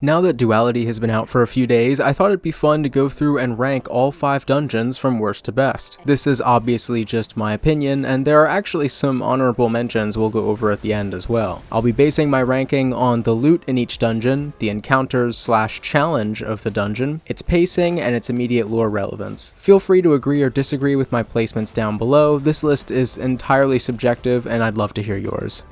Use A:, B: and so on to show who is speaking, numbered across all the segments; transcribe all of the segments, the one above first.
A: Now that Duality has been out for a few days, I thought it'd be fun to go through and rank all 5 dungeons from worst to best. This is obviously just my opinion, and there are actually some honorable mentions we'll go over at the end as well. I'll be basing my ranking on the loot in each dungeon, the encounters/challenge of the dungeon, its pacing, and its immediate lore relevance. Feel free to agree or disagree with my placements down below. This list is entirely subjective, and I'd love to hear yours.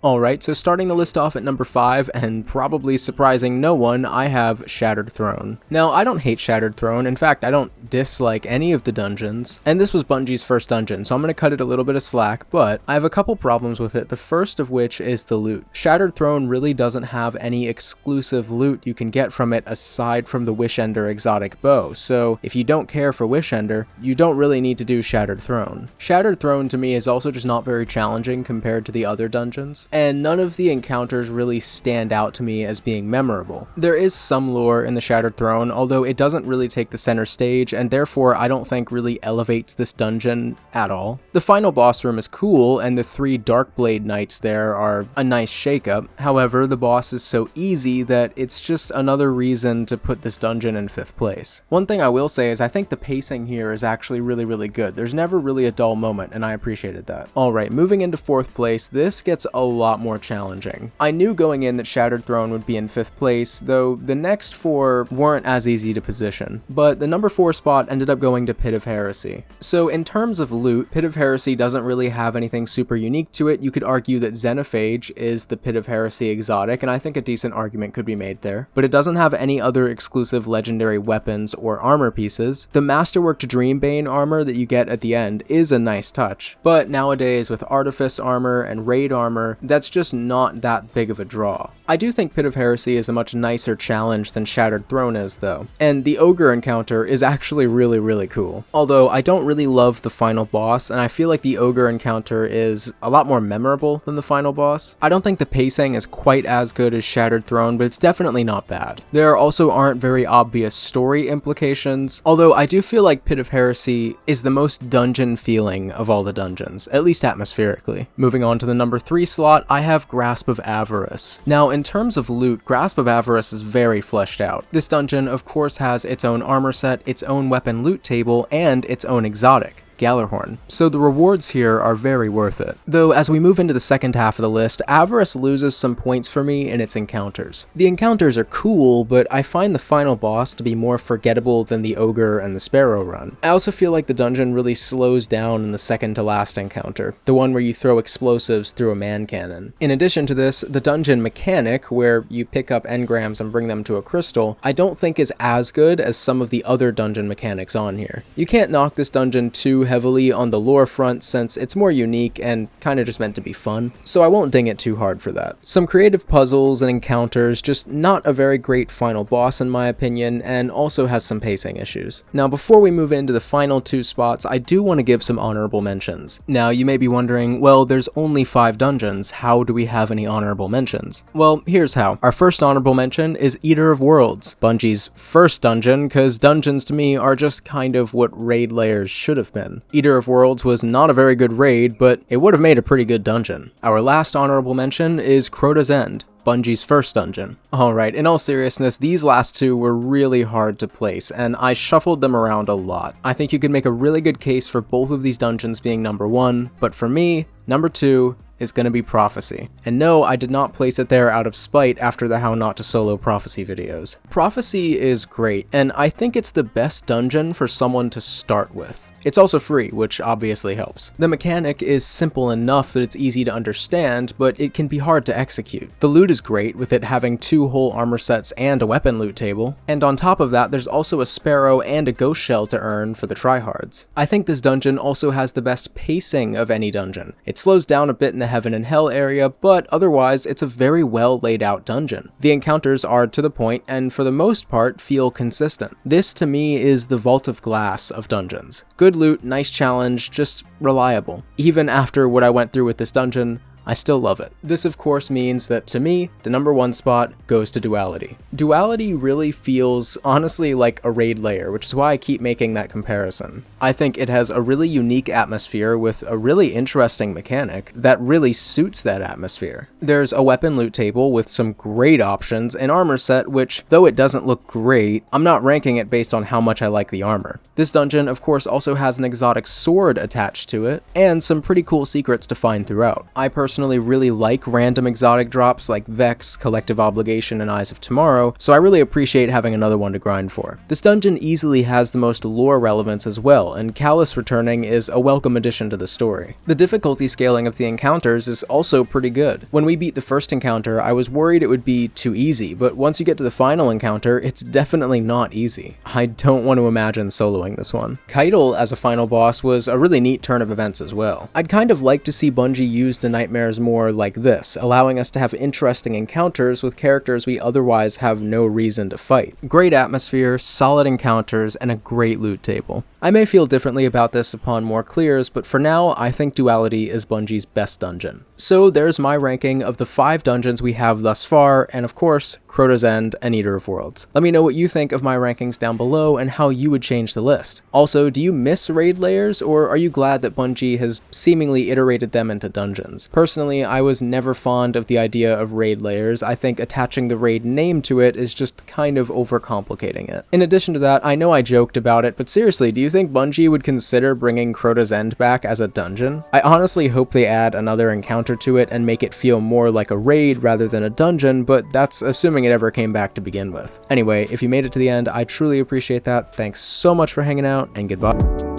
A: Alright, so starting the list off at number 5, and probably surprising no one, I have Shattered Throne. Now, I don't hate Shattered Throne, in fact, I don't dislike any of the dungeons, and this was Bungie's first dungeon, so I'm going to cut it a little bit of slack, but I have a couple problems with it, the first of which is the loot. Shattered Throne really doesn't have any exclusive loot you can get from it aside from the Wishender exotic bow, so if you don't care for Wishender, you don't really need to do Shattered Throne. Shattered Throne to me is also just not very challenging compared to the other dungeons, and none of the encounters really stand out to me as being memorable. There is some lore in the Shattered Throne, although it doesn't really take the center stage, and therefore I don't think really elevates this dungeon at all. The final boss room is cool, and the 3 Darkblade Knights there are a nice shakeup. However, the boss is so easy that it's just another reason to put this dungeon in 5th place. One thing I will say is I think the pacing here is actually really good. There's never really a dull moment, and I appreciated that. Alright, moving into 4th place, this gets a lot more challenging. I knew going in that Shattered Throne would be in 5th place, though the next 4 weren't as easy to position. But the number 4 spot ended up going to Pit of Heresy. So in terms of loot, Pit of Heresy doesn't really have anything super unique to it. You could argue that Xenophage is the Pit of Heresy exotic, and I think a decent argument could be made there. But it doesn't have any other exclusive legendary weapons or armor pieces. The Masterworked Dreambane armor that you get at the end is a nice touch, but nowadays with Artifice armor and Raid armor, that's just not that big of a draw. I do think Pit of Heresy is a much nicer challenge than Shattered Throne is though, and the Ogre encounter is actually really cool. Although I don't really love the final boss, and I feel like the Ogre encounter is a lot more memorable than the final boss. I don't think the pacing is quite as good as Shattered Throne, but it's definitely not bad. There also aren't very obvious story implications, although I do feel like Pit of Heresy is the most dungeon feeling of all the dungeons, at least atmospherically. Moving on to the number 3 slot, I have Grasp of Avarice. Now, in terms of loot, Grasp of Avarice is very fleshed out. This dungeon, of course, has its own armor set, its own weapon loot table, and its own exotic, Gallarhorn. So the rewards here are very worth it. Though as we move into the second half of the list, Avarice loses some points for me in its encounters. The encounters are cool, but I find the final boss to be more forgettable than the Ogre and the Sparrow run. I also feel like the dungeon really slows down in the second to last encounter, the one where you throw explosives through a man cannon. In addition to this, the dungeon mechanic, where you pick up engrams and bring them to a crystal, I don't think is as good as some of the other dungeon mechanics on here. You can't knock this dungeon too heavily on the lore front since it's more unique and kind of just meant to be fun, so I won't ding it too hard for that. Some creative puzzles and encounters, just not a very great final boss in my opinion, and also has some pacing issues. Now before we move into the final 2 spots, I do want to give some honorable mentions. Now you may be wondering, well, there's only 5 dungeons, how do we have any honorable mentions? Well, here's how. Our first honorable mention is Eater of Worlds, Bungie's first dungeon, because dungeons to me are just kind of what raid layers should have been. Eater of Worlds was not a very good raid, but it would have made a pretty good dungeon. Our last honorable mention is Crota's End, Bungie's first dungeon. Alright, in all seriousness, these last 2 were really hard to place, and I shuffled them around a lot. I think you could make a really good case for both of these dungeons being number 1, but for me, number 2 is going to be Prophecy. And no, I did not place it there out of spite after the How Not to Solo Prophecy videos. Prophecy is great, and I think it's the best dungeon for someone to start with. It's also free, which obviously helps. The mechanic is simple enough that it's easy to understand, but it can be hard to execute. The loot is great, with it having 2 whole armor sets and a weapon loot table, and on top of that there's also a Sparrow and a Ghost Shell to earn for the tryhards. I think this dungeon also has the best pacing of any dungeon. It slows down a bit in the Heaven and Hell area, but otherwise it's a very well laid out dungeon. The encounters are to the point and for the most part feel consistent. This to me is the Vault of Glass of dungeons. Good loot, nice challenge, just reliable. Even after what I went through with this dungeon, I still love it. This of course means that to me, the number 1 spot goes to Duality. Duality really feels honestly like a raid layer, which is why I keep making that comparison. I think it has a really unique atmosphere with a really interesting mechanic that really suits that atmosphere. There's a weapon loot table with some great options, an armor set which, though it doesn't look great, I'm not ranking it based on how much I like the armor. This dungeon of course also has an exotic sword attached to it, and some pretty cool secrets to find throughout. I personally really like random exotic drops like Vex, Collective Obligation, and Eyes of Tomorrow, so I really appreciate having another one to grind for. This dungeon easily has the most lore relevance as well, and Callus returning is a welcome addition to the story. The difficulty scaling of the encounters is also pretty good. When we beat the first encounter, I was worried it would be too easy, but once you get to the final encounter, it's definitely not easy. I don't want to imagine soloing this one. Keitel as a final boss was a really neat turn of events as well. I'd kind of like to see Bungie use the nightmares more like this, allowing us to have interesting encounters with characters we otherwise have no reason to fight. Great atmosphere, solid encounters, and a great loot table. I may feel differently about this upon more clears, but for now, I think Duality is Bungie's best dungeon. So there's my ranking of the 5 dungeons we have thus far, and of course, Crota's End and Eater of Worlds. Let me know what you think of my rankings down below and how you would change the list. Also, do you miss raid layers, or are you glad that Bungie has seemingly iterated them into dungeons? Personally, I was never fond of the idea of raid layers. I think attaching the raid name to it is just kind of overcomplicating it. In addition to that, I know I joked about it, but seriously, do you think Bungie would consider bringing Crota's End back as a dungeon? I honestly hope they add another encounter to it and make it feel more like a raid rather than a dungeon, but that's assuming it ever came back to begin with. Anyway, if you made it to the end, I truly appreciate that. Thanks so much for hanging out, and goodbye.